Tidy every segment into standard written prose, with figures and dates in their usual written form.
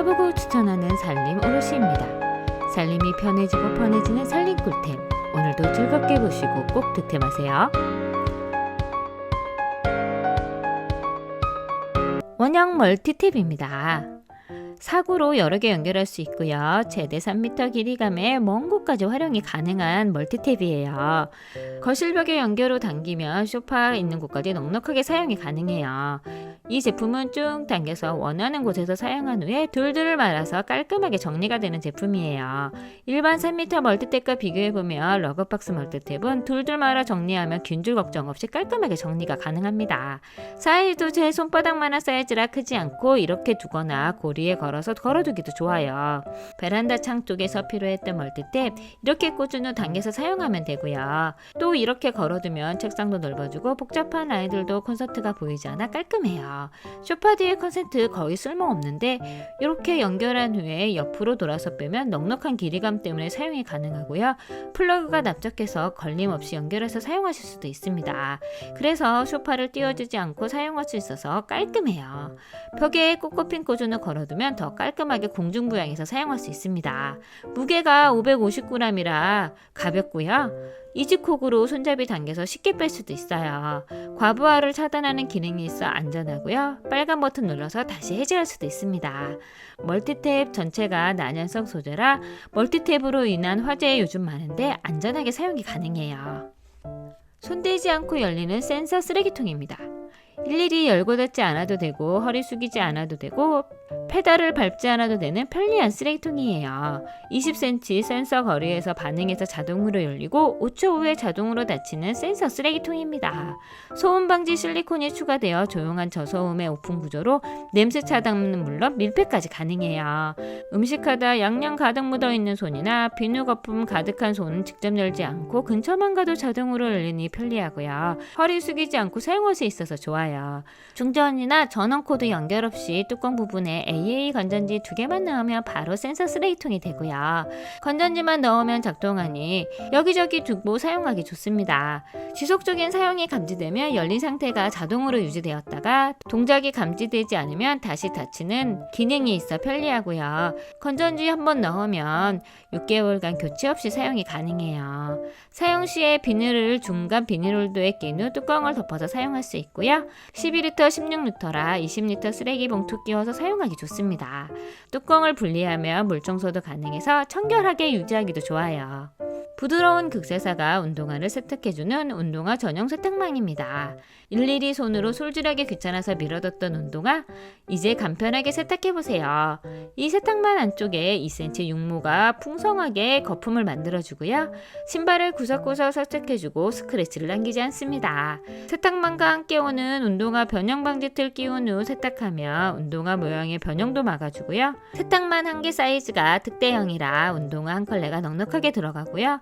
써보고 추천하는 살림 오롯이입니다. 살림이 편해지고 편해지는 살림 꿀템. 오늘도 즐겁게 보시고 꼭 득템하세요. 원형 멀티탭입니다. 사구로 여러 개 연결할 수 있고요. 최대 3m 길이감에 먼 곳까지 활용이 가능한 멀티탭이에요. 거실벽에 연결로 당기면 소파 있는 곳까지 넉넉하게 사용이 가능해요. 이 제품은 쭉 당겨서 원하는 곳에서 사용한 후에 둘둘 말아서 깔끔하게 정리가 되는 제품이에요. 일반 3m 멀티탭과 비교해보면 러그박스 멀티탭은 둘둘 말아 정리하면 균질 걱정 없이 깔끔하게 정리가 가능합니다. 사이즈도 제 손바닥만한 사이즈라 크지 않고 이렇게 두거나 고리에 걸어서 걸어두기도 좋아요. 베란다 창 쪽에서 필요했던 멀티탭 이렇게 꽂은 후 당겨서 사용하면 되고요. 또 이렇게 걸어두면 책상도 넓어지고 복잡한 아이들도 콘서트가 보이지 않아 깔끔해요. 소파 뒤에 콘센트 거의 쓸모없는데 이렇게 연결한 후에 옆으로 돌아서 빼면 넉넉한 길이감 때문에 사용이 가능하고요. 플러그가 납작해서 걸림없이 연결해서 사용하실 수도 있습니다. 그래서 소파를 띄워주지 않고 사용할 수 있어서 깔끔해요. 벽에 꽂고핀 꽂은 후 걸어두면 더 깔끔하게 공중부양해서 사용할 수 있습니다. 무게가 559g이라 가볍고요. 이지콕으로 손잡이 당겨서 쉽게 뺄 수도 있어요. 과부하를 차단하는 기능이 있어 안전하고요. 빨간 버튼 눌러서 다시 해제할 수도 있습니다. 멀티탭 전체가 난연성 소재라 멀티탭으로 인한 화재 요즘 많은데 안전하게 사용이 가능해요. 손대지 않고 열리는 센서 쓰레기통입니다. 일일이 열고 닫지 않아도 되고 허리 숙이지 않아도 되고 페달을 밟지 않아도 되는 편리한 쓰레기통이에요. 20cm 센서 거리에서 반응해서 자동으로 열리고 5초 후에 자동으로 닫히는 센서 쓰레기통입니다. 소음 방지 실리콘이 추가되어 조용한 저소음의 오픈 구조로 냄새 차단은 물론 밀폐까지 가능해요. 음식하다 양념 가득 묻어있는 손이나 비누 거품 가득한 손은 직접 열지 않고 근처만 가도 자동으로 열리니 편리하고요. 허리 숙이지 않고 사용할 수 있어서 좋아요. 충전이나 전원 코드 연결 없이 뚜껑 부분에 AA 건전지 2개만 넣으면 바로 센서 쓰레기통이 되고요. 건전지만 넣으면 작동하니 여기저기 두고 사용하기 좋습니다. 지속적인 사용이 감지되면 열린 상태가 자동으로 유지되었다가 동작이 감지되지 않으면 다시 닫히는 기능이 있어 편리하고요. 건전지 한번 넣으면 6개월간 교체 없이 사용이 가능해요. 사용 시에 비닐을 중간 비닐홀더에 낀 후 뚜껑을 덮어서 사용할 수 있고요. 12L, 16L라 20L 쓰레기 봉투 끼워서 사용하기 좋습니다. 뚜껑을 분리하면 물청소도 가능해서 청결하게 유지하기도 좋아요. 부드러운 극세사가 운동화를 세탁해주는 운동화 전용 세탁망입니다. 일일이 손으로 솔질하기 귀찮아서 밀어뒀던 운동화 이제 간편하게 세탁해보세요. 이 세탁망 안쪽에 2cm 육모가 풍성하게 거품을 만들어주고요. 신발을 구석구석 세척해주고 스크래치를 남기지 않습니다. 세탁망과 함께 오는 운동화 변형 방지 틀 끼운 후 세탁하며 운동화 모양의 변형도 막아주고요. 세탁망 한 개 사이즈가 특대형이라 운동화 한 컬레가 넉넉하게 들어가고요.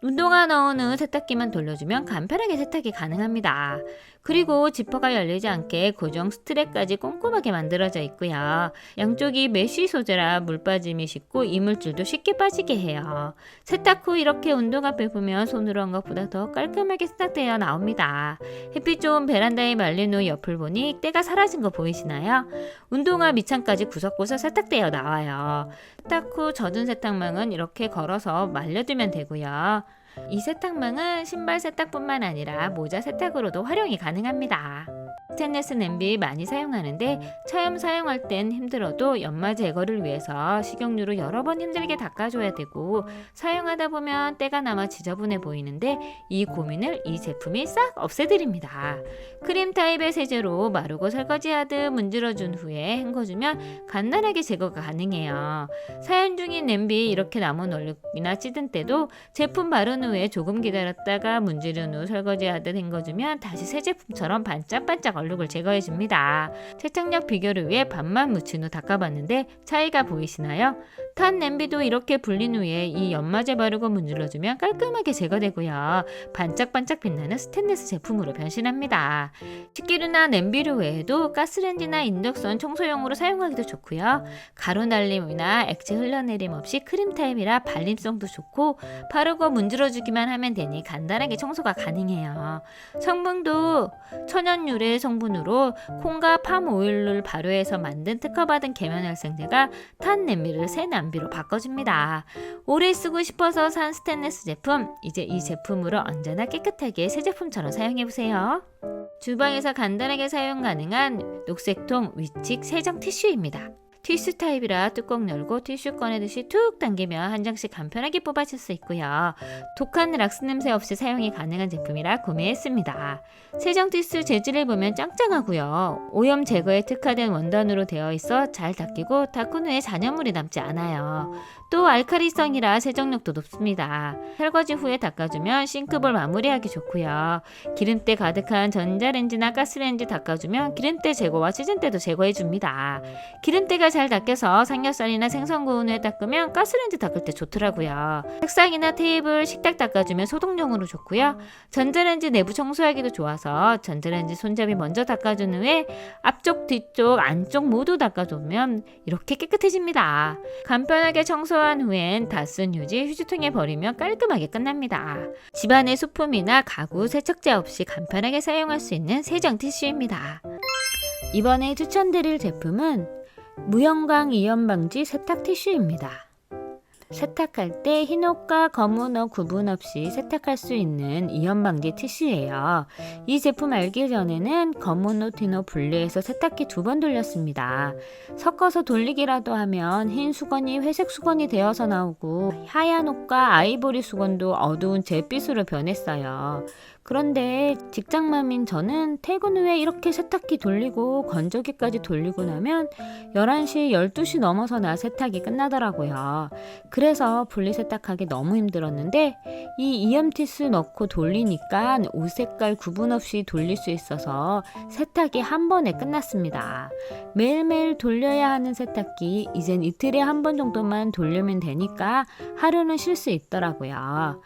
운동화 넣은 후 세탁기만 돌려주면 간편하게 세탁이 가능합니다. 그리고 지퍼가 열리지 않게 고정 스트랩까지 꼼꼼하게 만들어져 있고요. 양쪽이 메쉬 소재라 물 빠짐이 쉽고 이물질도 쉽게 빠지게 해요. 세탁 후 이렇게 운동화 빼보면 손으로 한 것보다 더 깔끔하게 세탁되어 나옵니다. 햇빛 좋은 베란다에 말린 후 옆을 보니 때가 사라진 거 보이시나요? 운동화 밑창까지 구석구석 세탁되어 나와요. 세탁 후 젖은 세탁망은 이렇게 걸어서 말려두면 되고요. 이 세탁망은 신발 세탁뿐만 아니라 모자 세탁으로도 활용이 가능합니다. 스테인리스 냄비 많이 사용하는데 처음 사용할 땐 힘들어도 연마 제거를 위해서 식용유로 여러 번 힘들게 닦아줘야 되고 사용하다 보면 때가 남아 지저분해 보이는데 이 고민을 이 제품이 싹 없애드립니다. 크림 타입의 세제로 마르고 설거지하듯 문질러준 후에 헹궈주면 간단하게 제거가 가능해요. 사용 중인 냄비 이렇게 남은 얼룩이나 찌든 때도 제품 바른 후에 조금 기다렸다가 문지른 후 설거지하듯 헹궈주면 다시 새 제품처럼 반짝반짝 얼룩을 제거해줍니다. 세척력 비교를 위해 반만 묻힌 후 닦아봤는데 차이가 보이시나요? 탄 냄비도 이렇게 불린 후에 이 연마제 바르고 문질러주면 깔끔하게 제거되고요. 반짝반짝 빛나는 스테인리스 제품으로 변신합니다. 식기류나 냄비류 외에도 가스레인지나 인덕션 청소용으로 사용하기도 좋고요. 가루 날림이나 액체 흘러내림 없이 크림 타입이라 발림성도 좋고 바르고 문질러주기만 하면 되니 간단하게 청소가 가능해요. 성분도 천연 유래 성분으로 콩과 팜 오일을 발효해서 만든 특허받은 계면활성제가 탄 냄비를 새 냄비로 바꿔줍니다. 오래 쓰고 싶어서 산 스테인리스 제품, 이제 이 제품으로 언제나 깨끗하게 새 제품처럼 사용해보세요. 주방에서 간단하게 사용 가능한 녹색통 위칙 세정 티슈입니다. 티슈 타입이라 뚜껑 열고 티슈 꺼내듯이 툭 당기면 한 장씩 간편하게 뽑아줄 수 있고요. 독한 락스 냄새 없이 사용이 가능한 제품이라 구매했습니다. 세정 티슈 재질을 보면 짱짱하고요. 오염 제거에 특화된 원단으로 되어 있어 잘 닦이고 닦은 후에 잔여물이 남지 않아요. 또 알칼리성이라 세정력도 높습니다. 설거지 후에 닦아주면 싱크볼 마무리하기 좋고요. 기름때 가득한 전자레인지나 가스레인지 닦아주면 기름때 제거와 시즌때도 제거해줍니다. 기름때가 잘 닦여서 삼겹살이나 생선 구운 후에 닦으면 가스레인지 닦을 때 좋더라고요. 책상이나 테이블, 식탁 닦아주면 소독용으로 좋고요. 전자레인지 내부 청소하기도 좋아서 전자레인지 손잡이 먼저 닦아준 후에 앞쪽, 뒤쪽, 안쪽 모두 닦아주면 이렇게 깨끗해집니다. 간편하게 청소한 후엔 다 쓴 휴지 휴지통에 버리면 깔끔하게 끝납니다. 집안의 소품이나 가구 세척제 없이 간편하게 사용할 수 있는 세정 티슈입니다. 이번에 추천드릴 제품은 무형광 이염 방지 세탁 티슈입니다. 세탁할 때 흰옷과 검은옷 구분 없이 세탁할 수 있는 이염 방지 티슈예요. 이 제품 알기 전에는 검은옷, 흰옷 분리해서 세탁기 2번 돌렸습니다. 섞어서 돌리기라도 하면 흰 수건이 회색 수건이 되어서 나오고 하얀 옷과 아이보리 수건도 어두운 잿빛으로 변했어요. 그런데 직장맘인 저는 퇴근 후에 이렇게 세탁기 돌리고 건조기까지 돌리고 나면 11시, 12시 넘어서나 세탁이 끝나더라고요. 그래서 분리세탁하기 너무 힘들었는데 이 이염티슈 넣고 돌리니까 옷 색깔 구분 없이 돌릴 수 있어서 세탁이 한 번에 끝났습니다. 매일매일 돌려야 하는 세탁기 이젠 이틀에 한 번 정도만 돌리면 되니까 하루는 쉴 수 있더라고요.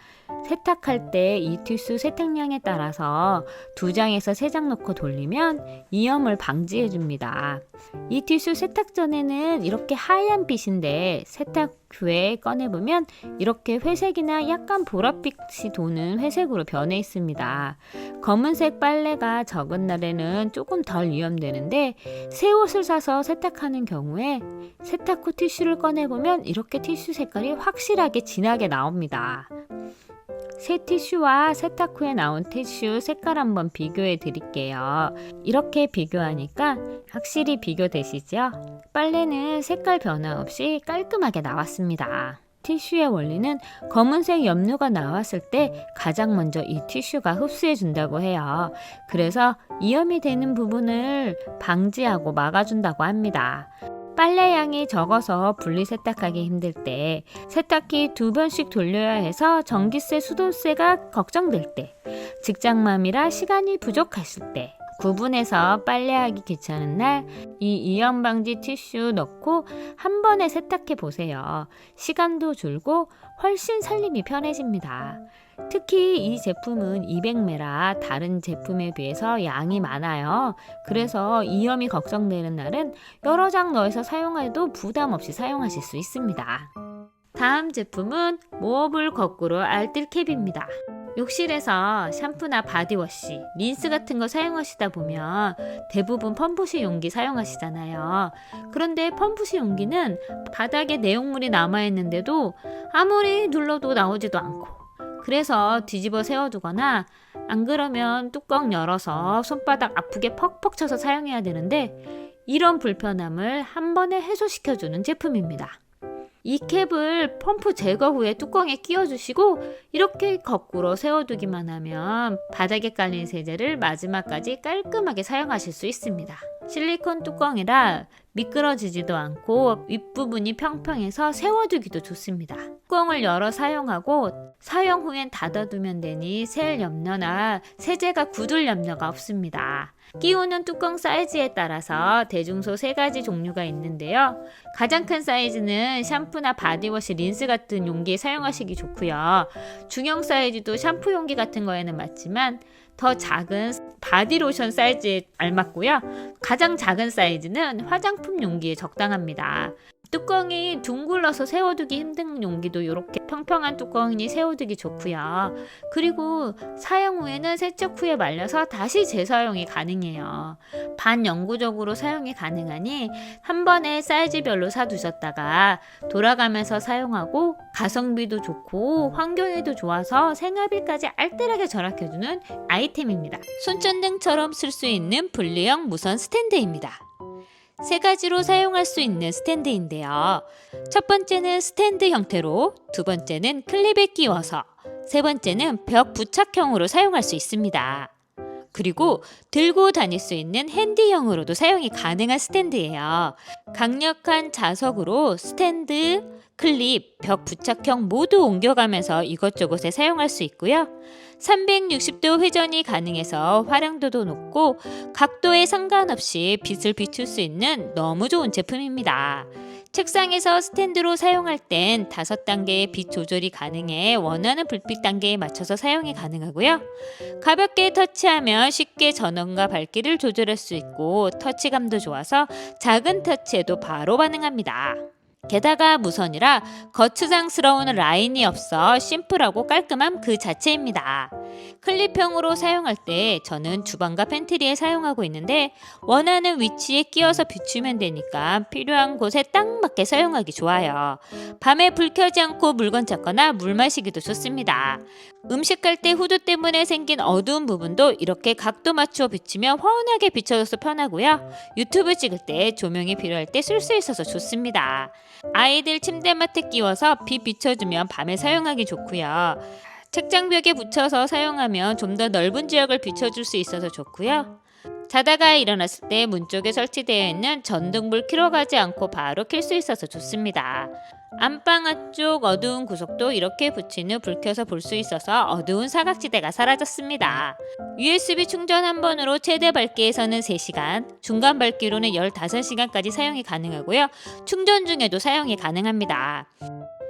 세탁할 때 이 티슈 세탁량에 따라서 2장에서 3장 넣고 돌리면 이염을 방지해 줍니다. 이 티슈 세탁 전에는 이렇게 하얀 빛인데 세탁 후에 꺼내보면 이렇게 회색이나 약간 보랏빛이 도는 회색으로 변해 있습니다. 검은색 빨래가 적은 날에는 조금 덜 이염되는데 새 옷을 사서 세탁하는 경우에 세탁 후 티슈를 꺼내보면 이렇게 티슈 색깔이 확실하게 진하게 나옵니다. 새 티슈와 세탁 후에 나온 티슈 색깔 한번 비교해 드릴게요. 이렇게 비교하니까 확실히 비교되시죠? 빨래는 색깔 변화 없이 깔끔하게 나왔습니다. 티슈의 원리는 검은색 염료가 나왔을 때 가장 먼저 이 티슈가 흡수해 준다고 해요. 그래서 이염이 되는 부분을 방지하고 막아준다고 합니다. 빨래 양이 적어서 분리 세탁하기 힘들 때 세탁기 2번씩 돌려야 해서 전기세, 수도세가 걱정될 때 직장맘이라 시간이 부족하실 때 구분해서 빨래하기 귀찮은 날 이 이염 방지 티슈 넣고 한 번에 세탁해 보세요. 시간도 줄고 훨씬 살림이 편해집니다. 특히 이 제품은 200ml 다른 제품에 비해서 양이 많아요. 그래서 이염이 걱정되는 날은 여러 장 넣어서 사용해도 부담 없이 사용하실 수 있습니다. 다음 제품은 모어블 거꾸로 알뜰캡입니다. 욕실에서 샴푸나 바디워시, 린스 같은 거 사용하시다 보면 대부분 펌프식 용기 사용하시잖아요. 그런데 펌프식 용기는 바닥에 내용물이 남아있는데도 아무리 눌러도 나오지도 않고 그래서 뒤집어 세워두거나 안 그러면 뚜껑 열어서 손바닥 아프게 퍽퍽 쳐서 사용해야 되는데 이런 불편함을 한 번에 해소시켜주는 제품입니다. 이 캡을 펌프 제거 후에 뚜껑에 끼워주시고 이렇게 거꾸로 세워두기만 하면 바닥에 깔린 세제를 마지막까지 깔끔하게 사용하실 수 있습니다. 실리콘 뚜껑이라 미끄러지지도 않고 윗부분이 평평해서 세워두기도 좋습니다. 뚜껑을 열어 사용하고 사용 후엔 닫아두면 되니 셀 염려나 세제가 굳을 염려가 없습니다. 끼우는 뚜껑 사이즈에 따라서 대중소 3가지 종류가 있는데요. 가장 큰 사이즈는 샴푸나 바디워시, 린스 같은 용기에 사용하시기 좋고요. 중형 사이즈도 샴푸 용기 같은 거에는 맞지만 더 작은 바디로션 사이즈에 알맞고요. 가장 작은 사이즈는 화장품 용기에 적당합니다. 뚜껑이 둥글러서 세워두기 힘든 용기도 이렇게 평평한 뚜껑이니 세워두기 좋고요. 그리고 사용 후에는 세척 후에 말려서 다시 재사용이 가능해요. 반영구적으로 사용이 가능하니 한 번에 사이즈별로 사두셨다가 돌아가면서 사용하고 가성비도 좋고 환경에도 좋아서 생활비까지 알뜰하게 절약해주는 아이템입니다. 손전등처럼 쓸 수 있는 분리형 무선 스탠드입니다. 3가지로 사용할 수 있는 스탠드인데요. 첫 번째는 스탠드 형태로, 두 번째는 클립에 끼워서, 세 번째는 벽 부착형으로 사용할 수 있습니다. 그리고 들고 다닐 수 있는 핸디형으로도 사용이 가능한 스탠드예요. 강력한 자석으로 스탠드, 클립, 벽 부착형 모두 옮겨가면서 이것저것에 사용할 수 있고요. 360도 회전이 가능해서 활용도도 높고 각도에 상관없이 빛을 비출 수 있는 너무 좋은 제품입니다. 책상에서 스탠드로 사용할 땐 5단계의 빛 조절이 가능해 원하는 불빛 단계에 맞춰서 사용이 가능하고요. 가볍게 터치하면 쉽게 전원과 밝기를 조절할 수 있고 터치감도 좋아서 작은 터치에도 바로 반응합니다. 게다가 무선이라 거추장스러운 라인이 없어 심플하고 깔끔함 그 자체입니다. 클립형으로 사용할 때 저는 주방과 팬트리에 사용하고 있는데 원하는 위치에 끼워서 비추면 되니까 필요한 곳에 딱 맞게 사용하기 좋아요. 밤에 불 켜지 않고 물건 찾거나 물 마시기도 좋습니다. 음식할 때 후드 때문에 생긴 어두운 부분도 이렇게 각도 맞추어 비추면 훤하게 비춰져서 편하고요. 유튜브 찍을 때 조명이 필요할 때 쓸 수 있어서 좋습니다. 아이들 침대맡에 끼워서 빛 비춰주면 밤에 사용하기 좋고요. 책장벽에 붙여서 사용하면 좀 더 넓은 지역을 비춰줄 수 있어서 좋고요. 자다가 일어났을 때 문 쪽에 설치되어 있는 전등불 켜러 가지 않고 바로 켤 수 있어서 좋습니다. 안방 앞쪽 어두운 구석도 이렇게 붙인 후 불 켜서 볼 수 있어서 어두운 사각지대가 사라졌습니다. USB 충전 한 번으로 최대 밝기에서는 3시간, 중간 밝기로는 15시간까지 사용이 가능하고요. 충전 중에도 사용이 가능합니다.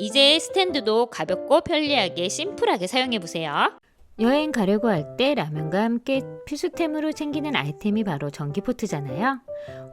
이제 스탠드도 가볍고 편리하게 심플하게 사용해보세요. 여행 가려고 할 때 라면과 함께 필수템으로 챙기는 아이템이 바로 전기포트잖아요.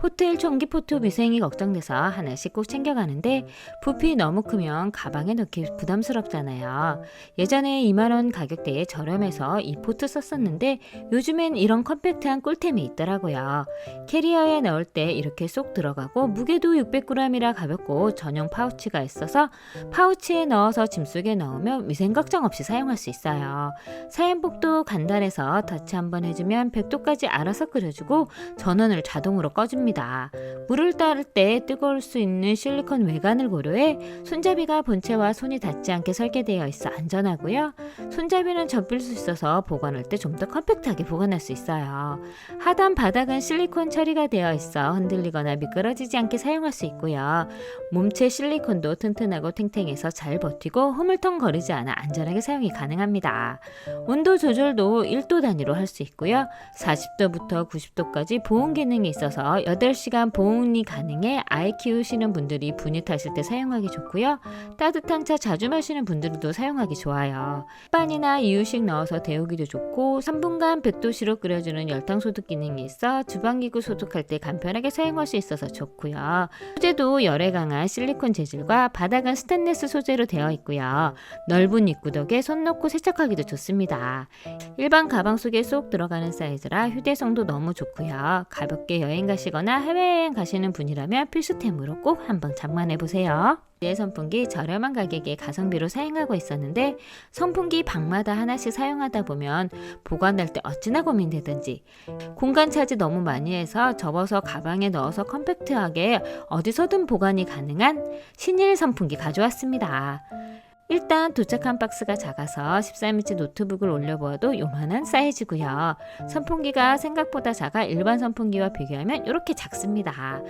호텔 전기포트 위생이 걱정돼서 하나씩 꼭 챙겨가는데 부피 너무 크면 가방에 넣기 부담스럽잖아요. 예전에 2만원 가격대에 저렴해서 이 포트 썼었는데 요즘엔 이런 컴팩트한 꿀템이 있더라고요. 캐리어에 넣을 때 이렇게 쏙 들어가고 무게도 600g이라 가볍고 전용 파우치가 있어서 파우치에 넣어서 짐 속에 넣으면 위생 걱정 없이 사용할 수 있어요. 사연복도 간단해서 터치 한번 해주면 100도까지 알아서 끓여주고 전원을 자동으로 꺼줍니다. 물을 따를 때 뜨거울 수 있는 실리콘 외관을 고려해 손잡이가 본체와 손이 닿지 않게 설계되어 있어 안전하고요. 손잡이는 접을 수 있어서 보관할 때 좀 더 컴팩트하게 보관할 수 있어요. 하단 바닥은 실리콘 처리가 되어 있어 흔들리거나 미끄러지지 않게 사용할 수 있고요. 몸체 실리콘도 튼튼하고 탱탱해서 잘 버티고 흐물텅거리지 않아 안전하게 사용이 가능합니다. 온도 조절도 1도 단위로 할 수 있고요. 40도부터 90도까지 보온 기능이 있어서 8시간 보온이 가능해 아이 키우시는 분들이 분유 타실 때 사용하기 좋고요. 따뜻한 차 자주 마시는 분들도 사용하기 좋아요. 빵이나 이유식 넣어서 데우기도 좋고 3분간 100도씨로 끓여주는 열탕 소독 기능이 있어 주방기구 소독할 때 간편하게 사용할 수 있어서 좋고요. 소재도 열에 강한 실리콘 재질과 바닥은 스테인리스 소재로 되어 있고요. 넓은 입구 덕에 손 놓고 세척하기도 좋습니다. 일반 가방 속에 쏙 들어가는 사이즈라 휴대성도 너무 좋고요. 가볍게 여행 가시거나 해외여행 가시는 분이라면 필수템으로 꼭 한번 장만해보세요. 선풍기 저렴한 가격에 가성비로 사용하고 있었는데 선풍기 방마다 하나씩 사용하다 보면 보관할 때 어찌나 고민되든지 공간 차지 너무 많이 해서 접어서 가방에 넣어서 컴팩트하게 어디서든 보관이 가능한 신일 선풍기 가져왔습니다. 일단 도착한 박스가 작아서 13인치 노트북을 올려보아도 요만한 사이즈고요. 선풍기가 생각보다 작아 일반 선풍기와 비교하면 이렇게 작습니다.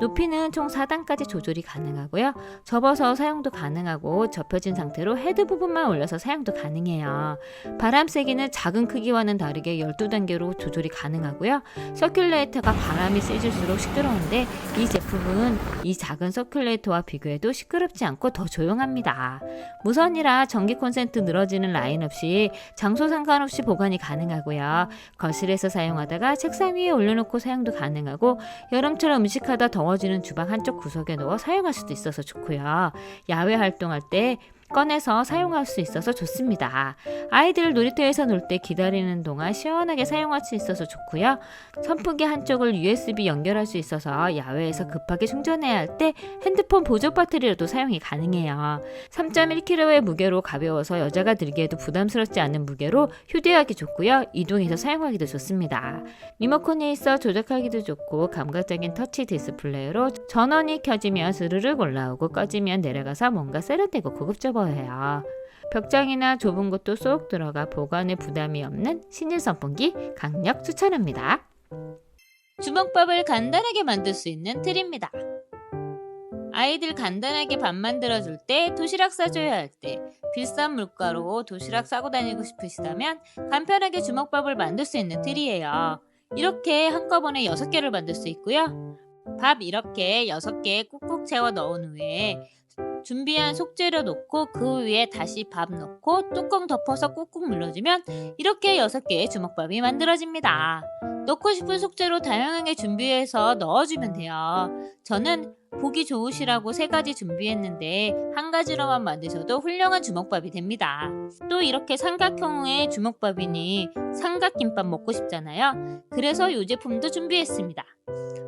높이는 총 4단까지 조절이 가능하고요. 접어서 사용도 가능하고 접혀진 상태로 헤드 부분만 올려서 사용도 가능해요. 바람 세기는 작은 크기와는 다르게 12단계로 조절이 가능하고요. 서큘레이터가 바람이 세질수록 시끄러운데 이 제품은 이 작은 서큘레이터와 비교해도 시끄럽지 않고 더 조용합니다. 무선이라 전기 콘센트 늘어지는 라인 없이 장소 상관없이 보관이 가능하고요. 거실에서 사용하다가 책상 위에 올려놓고 사용도 가능하고 여름철 음식하다 더워지는 주방 한쪽 구석에 넣어 사용할 수도 있어서 좋고요. 야외 활동할 때 꺼내서 사용할 수 있어서 좋습니다. 아이들 놀이터에서 놀 때 기다리는 동안 시원하게 사용할 수 있어서 좋고요. 선풍기 한쪽을 USB 연결할 수 있어서 야외에서 급하게 충전해야 할 때 핸드폰 보조 배터리로도 사용이 가능해요. 3.1kg의 무게로 가벼워서 여자가 들기에도 부담스럽지 않은 무게로 휴대하기 좋고요. 이동해서 사용하기도 좋습니다. 리모컨이 있어 조작하기도 좋고 감각적인 터치 디스플레이로 전원이 켜지면 스르륵 올라오고 꺼지면 내려가서 뭔가 세련되고 고급져 보여요. 벽장이나 좁은 곳도 쏙 들어가 보관에 부담이 없는 신일 선풍기 강력 추천합니다. 주먹밥을 간단하게 만들 수 있는 틀입니다. 아이들 간단하게 밥 만들어줄 때, 도시락 싸줘야 할 때, 비싼 물가로 도시락 싸고 다니고 싶으시다면 간편하게 주먹밥을 만들 수 있는 틀이에요. 이렇게 한꺼번에 6개를 만들 수 있고요. 밥 이렇게 6개 꾹꾹 채워 넣은 후에 준비한 속재료 넣고 그 위에 다시 밥 넣고 뚜껑 덮어서 꾹꾹 눌러주면 이렇게 6개의 주먹밥이 만들어집니다. 넣고 싶은 속재료 다양하게 준비해서 넣어주면 돼요. 저는 보기 좋으시라고 3가지 준비했는데 한 가지로만 만드셔도 훌륭한 주먹밥이 됩니다. 또 이렇게 삼각형의 주먹밥이니 삼각김밥 먹고 싶잖아요. 그래서 이 제품도 준비했습니다.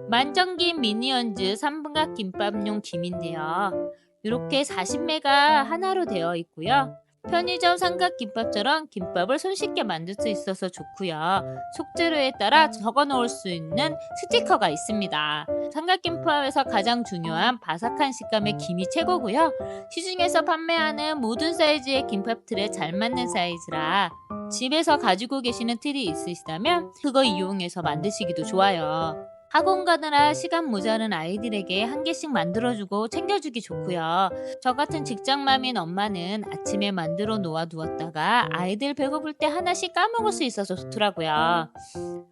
만정김 미니언즈 3분각 김밥용 김인데요. 이렇게 40매가 하나로 되어 있고요. 편의점 삼각김밥처럼 김밥을 손쉽게 만들 수 있어서 좋고요. 속재료에 따라 적어 놓을 수 있는 스티커가 있습니다. 삼각김밥에서 가장 중요한 바삭한 식감의 김이 최고고요. 시중에서 판매하는 모든 사이즈의 김밥 틀에 잘 맞는 사이즈라 집에서 가지고 계시는 틀이 있으시다면 그거 이용해서 만드시기도 좋아요. 학원 가느라 시간 모자른 아이들에게 한 개씩 만들어주고 챙겨주기 좋고요. 저 같은 직장맘인 엄마는 아침에 만들어 놓아두었다가 아이들 배고플 때 하나씩 까먹을 수 있어서 좋더라고요.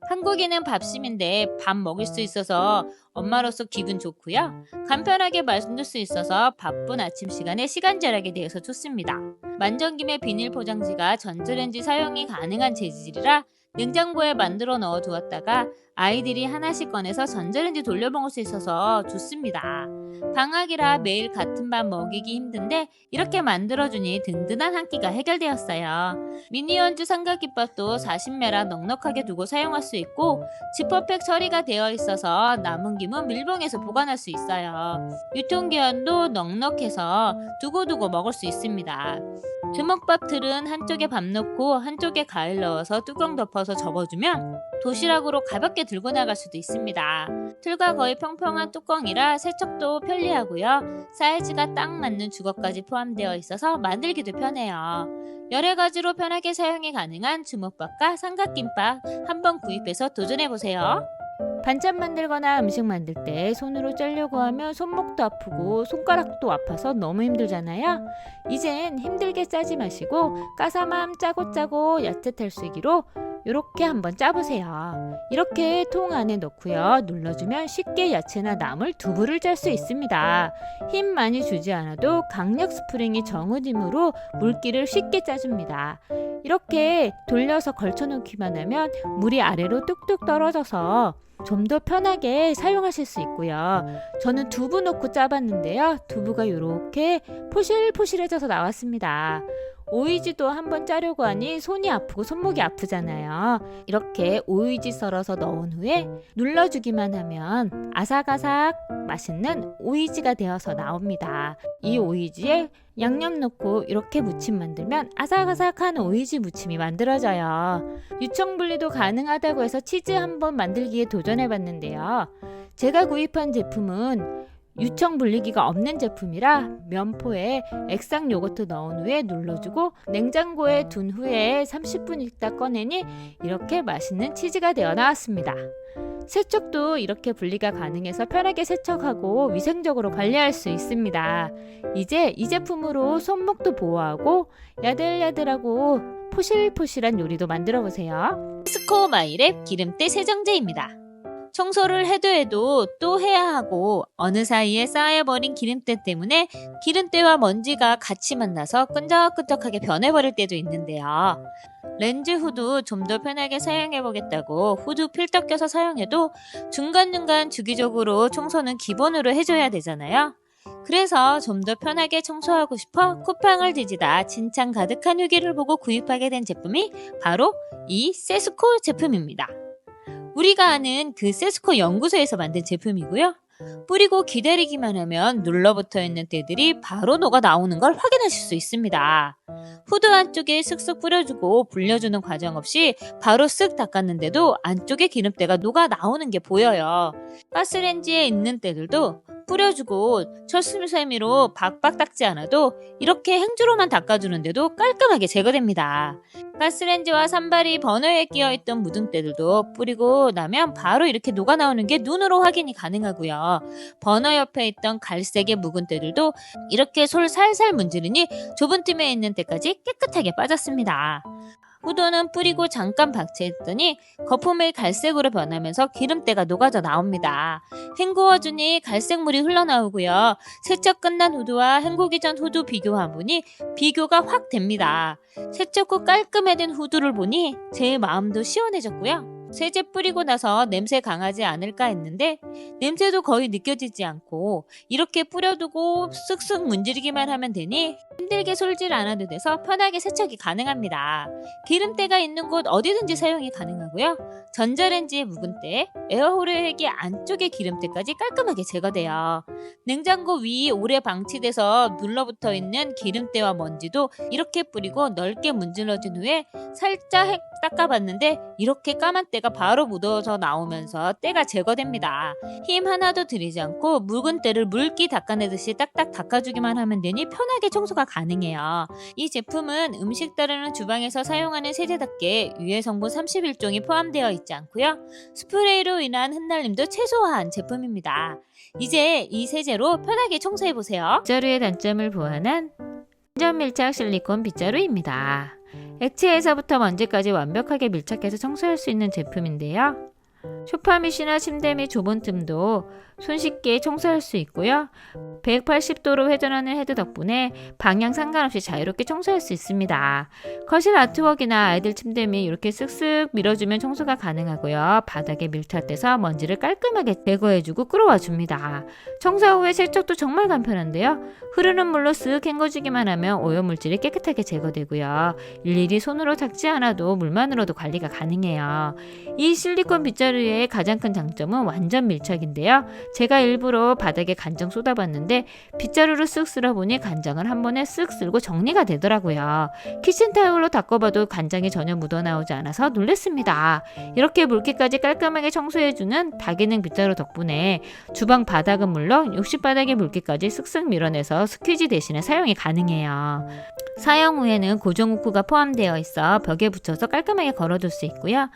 한국인은 밥심인데 밥 먹일 수 있어서 엄마로서 기분 좋고요. 간편하게 만들 수 있어서 바쁜 아침 시간에 시간 절약이 되어서 좋습니다. 만정김의 비닐 포장지가 전자레인지 사용이 가능한 재질이라 냉장고에 만들어 넣어 두었다가 아이들이 하나씩 꺼내서 전자레인지 돌려 먹을 수 있어서 좋습니다. 방학이라 매일 같은 밥 먹이기 힘든데 이렇게 만들어주니 든든한 한 끼가 해결되었어요. 미니언즈 삼각김밥도 40매라 넉넉하게 두고 사용할 수 있고 지퍼백 처리가 되어 있어서 남은 김은 밀봉해서 보관할 수 있어요. 유통기한도 넉넉해서 두고두고 먹을 수 있습니다. 주먹밥 틀은 한쪽에 밥 넣고 한쪽에 과일 넣어서 뚜껑 덮어서 접어주면 도시락으로 가볍게 들고 나갈 수도 있습니다. 틀과 거의 평평한 뚜껑이라 세척도 편리하고요. 사이즈가 딱 맞는 주걱까지 포함되어 있어서 만들기도 편해요. 여러 가지로 편하게 사용이 가능한 주먹밥과 삼각김밥 한번 구입해서 도전해보세요. 반찬 만들거나 음식 만들 때 손으로 짜려고 하면 손목도 아프고 손가락도 아파서 너무 힘들잖아요. 이젠 힘들게 짜지 마시고 까사맘 짜고 야채 탈수기로 이렇게 한번 짜보세요. 이렇게 통 안에 넣고요. 눌러주면 쉽게 야채나 나물, 두부를 짤 수 있습니다. 힘 많이 주지 않아도 강력 스프링이 정은 힘으로 물기를 쉽게 짜줍니다. 이렇게 돌려서 걸쳐놓기만 하면 물이 아래로 뚝뚝 떨어져서 좀 더 편하게 사용하실 수 있고요. 저는 두부 넣고 짜봤는데요. 두부가 이렇게 포실포실해져서 나왔습니다. 오이지도 한번 짜려고 하니 손이 아프고 손목이 아프잖아요. 이렇게 오이지 썰어서 넣은 후에 눌러주기만 하면 아삭아삭 맛있는 오이지가 되어서 나옵니다. 이 오이지에 양념 넣고 이렇게 무침 만들면 아삭아삭한 오이지 무침이 만들어져요. 유청분리도 가능하다고 해서 치즈 한번 만들기에 도전해봤는데요. 제가 구입한 제품은 유청 분리기가 없는 제품이라 면포에 액상 요거트 넣은 후에 눌러주고 냉장고에 둔 후에 30분 있다 꺼내니 이렇게 맛있는 치즈가 되어 나왔습니다. 세척도 이렇게 분리가 가능해서 편하게 세척하고 위생적으로 관리할 수 있습니다. 이제 이 제품으로 손목도 보호하고 야들야들하고 포실포실한 요리도 만들어 보세요. 세스코 마이랩 기름때 세정제입니다. 청소를 해도 또 해야 하고 어느 사이에 쌓여버린 기름때 때문에 기름때와 먼지가 같이 만나서 끈적끈적하게 변해버릴 때도 있는데요. 렌즈 후드 좀 더 편하게 사용해보겠다고 후드 필터 껴서 사용해도 중간중간 주기적으로 청소는 기본으로 해줘야 되잖아요. 그래서 좀 더 편하게 청소하고 싶어 쿠팡을 뒤지다 진창 가득한 후기를 보고 구입하게 된 제품이 바로 이 세스코 제품입니다. 우리가 아는 그 세스코 연구소에서 만든 제품이고요. 뿌리고 기다리기만 하면 눌러붙어 있는 때들이 바로 녹아 나오는 걸 확인하실 수 있습니다. 후드 안쪽에 쓱쓱 뿌려주고 불려주는 과정 없이 바로 쓱 닦았는데도 안쪽에 기름때가 녹아 나오는 게 보여요. 가스레인지에 있는 때들도 뿌려주고 철수세미로 박박 닦지 않아도 이렇게 행주로만 닦아주는데도 깔끔하게 제거됩니다. 가스레인지와 산발이 버너에 끼어있던 묻은때들도 뿌리고 나면 바로 이렇게 녹아 나오는 게 눈으로 확인이 가능하고요. 버너 옆에 있던 갈색의 묵은 때들도 이렇게 솔 살살 문지르니 좁은 틈에 있는 때까지 깨끗하게 빠졌습니다. 후드는 뿌리고 잠깐 박제했더니 거품이 갈색으로 변하면서 기름때가 녹아져 나옵니다. 헹구어주니 갈색물이 흘러나오고요. 세척 끝난 후드와 헹구기 전 후드 비교해보니 비교가 확 됩니다. 세척 후 깔끔해진 후드를 보니 제 마음도 시원해졌고요. 세제 뿌리고 나서 냄새 강하지 않을까 했는데 냄새도 거의 느껴지지 않고 이렇게 뿌려두고 쓱쓱 문지르기만 하면 되니 힘들게 솔질 않아도 돼서 편하게 세척이 가능합니다. 기름때가 있는 곳 어디든지 사용이 가능하고요. 전자레인지의 묵은 때, 에어홀액이 안쪽에 기름때까지 깔끔하게 제거돼요. 냉장고 위 오래 방치돼서 눌러붙어 있는 기름때와 먼지도 이렇게 뿌리고 넓게 문질러준 후에 살짝 닦아봤는데 이렇게 까만 때가 바로 묻어서 나오면서 때가 제거됩니다. 힘 하나도 들이지 않고 묵은 때를 물기 닦아내듯이 딱딱 닦아주기만 하면 되니 편하게 청소가 가능해요. 이 제품은 음식 다루는 주방에서 사용하는 세제답게 유해 성분 31종이 포함되어 있지 않고요. 스프레이로 인한 흩날림도 최소화한 제품입니다. 이제 이 세제로 편하게 청소해보세요. 빗자루의 단점을 보완한 완전 밀착 실리콘 빗자루입니다. 액체에서부터 먼지까지 완벽하게 밀착해서 청소할 수 있는 제품인데요. 소파 밑이나 침대 및 좁은 틈도 손쉽게 청소할 수 있고요. 180도로 회전하는 헤드 덕분에 방향 상관없이 자유롭게 청소할 수 있습니다. 거실 아트웍이나 아이들 침대 및 이렇게 쓱쓱 밀어주면 청소가 가능하고요. 바닥에 밀착돼서 먼지를 깔끔하게 제거해주고 끌어와줍니다. 청소 후에 세척도 정말 간편한데요. 흐르는 물로 쓱 헹궈주기만 하면 오염물질이 깨끗하게 제거되고요. 일일이 손으로 닦지 않아도 물만으로도 관리가 가능해요. 이 실리콘 빗자루의 가장 큰 장점은 완전 밀착인데요. 제가 일부러 바닥에 간장 쏟아봤는데 빗자루로 쓱 쓸어보니 간장을 한 번에 쓱 쓸고 정리가 되더라고요. 키친타올로 닦아봐도 간장이 전혀 묻어나오지 않아서 놀랐습니다. 이렇게 물기까지 깔끔하게 청소해주는 다기능 빗자루 덕분에 주방 바닥은 물론 욕실 바닥의 물기까지 쓱쓱 밀어내서 스퀴지 대신에 사용이 가능해요. 사용 후에는 고정 후크가 포함되어 있어 벽에 붙여서 깔끔하게 걸어둘 수 있고요.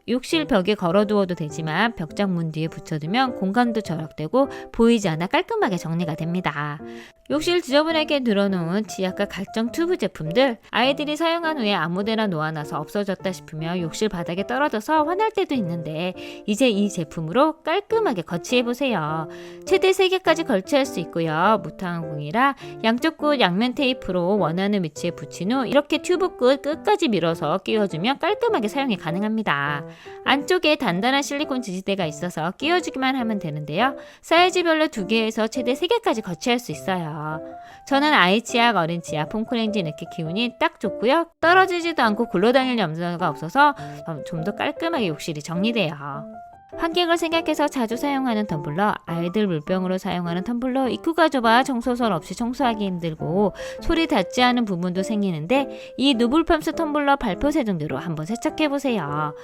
욕실 벽에 걸어두어도 되지만 벽장 문 뒤에 붙여두면 공간도 절약되고 보이지 않아 깔끔하게 정리가 됩니다. 욕실 지저분하게 늘어놓은 지압과 각종 튜브 제품들 아이들이 사용한 후에 아무데나 놓아놔서 없어졌다 싶으면 욕실 바닥에 떨어져서 화날 때도 있는데 이제 이 제품으로 깔끔하게 거치해보세요. 최대 3개까지 걸치할 수 있고요. 무탕공이라 양쪽 끝 양면 테이프로 원하는 위치에 붙인 후 이렇게 튜브 끝 끝까지 밀어서 끼워주면 깔끔하게 사용이 가능합니다. 안쪽에 단단한 실리콘 지지대가 있어서 끼워주기만 하면 되는데요. 사이즈별로 2개에서 최대 3개까지 거치할 수 있어요. 저는 아이 치약, 어린 치약, 폼크렌지 넣기 기운이 딱 좋고요. 떨어지지도 않고 굴러다닐 염소가 없어서 좀 더 깔끔하게 욕실이 정리돼요. 환경을 생각해서 자주 사용하는 텀블러, 아이들 물병으로 사용하는 텀블러 입구가 좁아 청소선 없이 청소하기 힘들고 소리 닿지 않은 부분도 생기는데 이 누블팜스 텀블러 발포 세정대로 한번 세척해보세요.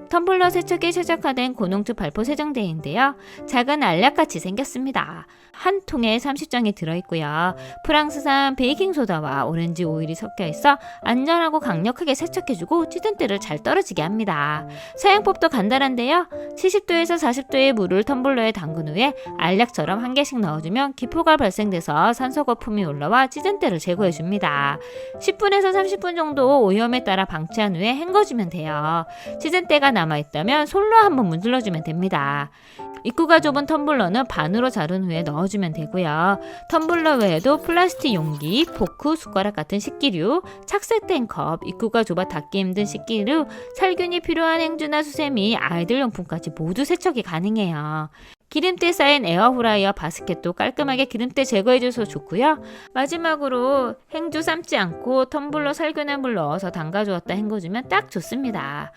텀블러 세척에 최적화된 고농축 발포 세정대인데요. 작은 알약같이 생겼습니다. 한 통에 30장이 들어있고요. 프랑스산 베이킹소다와 오렌지 오일이 섞여있어 안전하고 강력하게 세척해주고 찌든 때를 잘 떨어지게 합니다. 사용법도 간단한데요. 30도에서 40도의 물을 텀블러에 담근 후에 알약처럼 한 개씩 넣어주면 기포가 발생돼서 산소 거품이 올라와 찌든때를 제거해줍니다. 10분에서 30분 정도 오염에 따라 방치한 후에 헹궈주면 돼요. 찌든때가 남아있다면 솔로 한번 문질러주면 됩니다. 입구가 좁은 텀블러는 반으로 자른 후에 넣어주면 되고요. 텀블러 외에도 플라스틱 용기, 포크, 숟가락 같은 식기류, 착색된 컵, 입구가 좁아 닫기 힘든 식기류, 살균이 필요한 행주나 수세미, 아이들 용품까지 모두 세척이 가능해요. 기름때 쌓인 에어프라이어 바스켓도 깔끔하게 기름때 제거해줘서 좋고요. 마지막으로 행주 삶지 않고 텀블러 살균한 물 넣어서 담가주었다 헹궈주면 딱 좋습니다.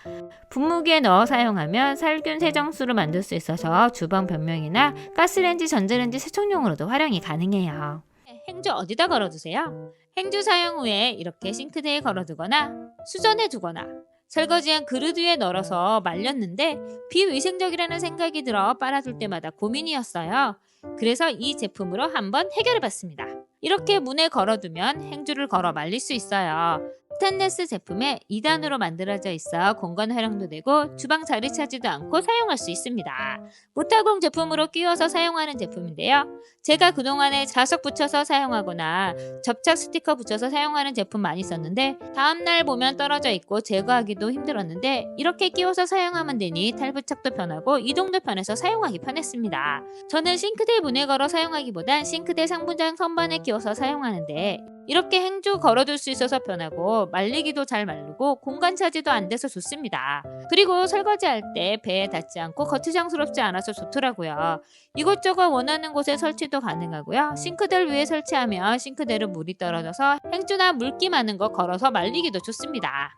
분무기에 넣어 사용하면 살균 세정수로 만들 수 있어서 주방 변명이나 가스레인지, 전자레인지 세척용으로도 활용이 가능해요. 행주 어디다 걸어두세요? 행주 사용 후에 이렇게 싱크대에 걸어두거나 수전에 두거나 설거지한 그릇 위에 널어서 말렸는데 비위생적이라는 생각이 들어 빨아줄 때마다 고민이었어요. 그래서 이 제품으로 한번 해결해봤습니다. 이렇게 문에 걸어두면 행주를 걸어 말릴 수 있어요. 스테인리스 제품에 2단으로 만들어져 있어 공간 활용도 되고 주방 자리 차지도 않고 사용할 수 있습니다. 모타공 제품으로 끼워서 사용하는 제품인데요. 제가 그동안에 자석 붙여서 사용하거나 접착 스티커 붙여서 사용하는 제품 많이 썼는데 다음날 보면 떨어져 있고 제거하기도 힘들었는데 이렇게 끼워서 사용하면 되니 탈부착도 편하고 이동도 편해서 사용하기 편했습니다. 저는 싱크대 문에 걸어 사용하기보단 싱크대 상부장 선반에 끼워서 사용하는데 이렇게 행주 걸어둘 수 있어서 편하고 말리기도 잘 마르고 공간 차지도 안 돼서 좋습니다. 그리고 설거지할 때 배에 닿지 않고 거추장스럽지 않아서 좋더라고요. 이곳저곳 원하는 곳에 설치도 가능하고요. 싱크대를 위에 설치하면 싱크대로 물이 떨어져서 행주나 물기 많은 거 걸어서 말리기도 좋습니다.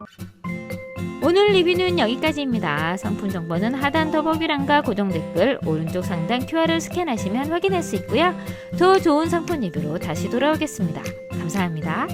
오늘 리뷰는 여기까지입니다. 상품 정보는 하단 더보기란과 고정 댓글, 오른쪽 상단 QR을 스캔하시면 확인할 수 있고요. 더 좋은 상품 리뷰로 다시 돌아오겠습니다. 감사합니다.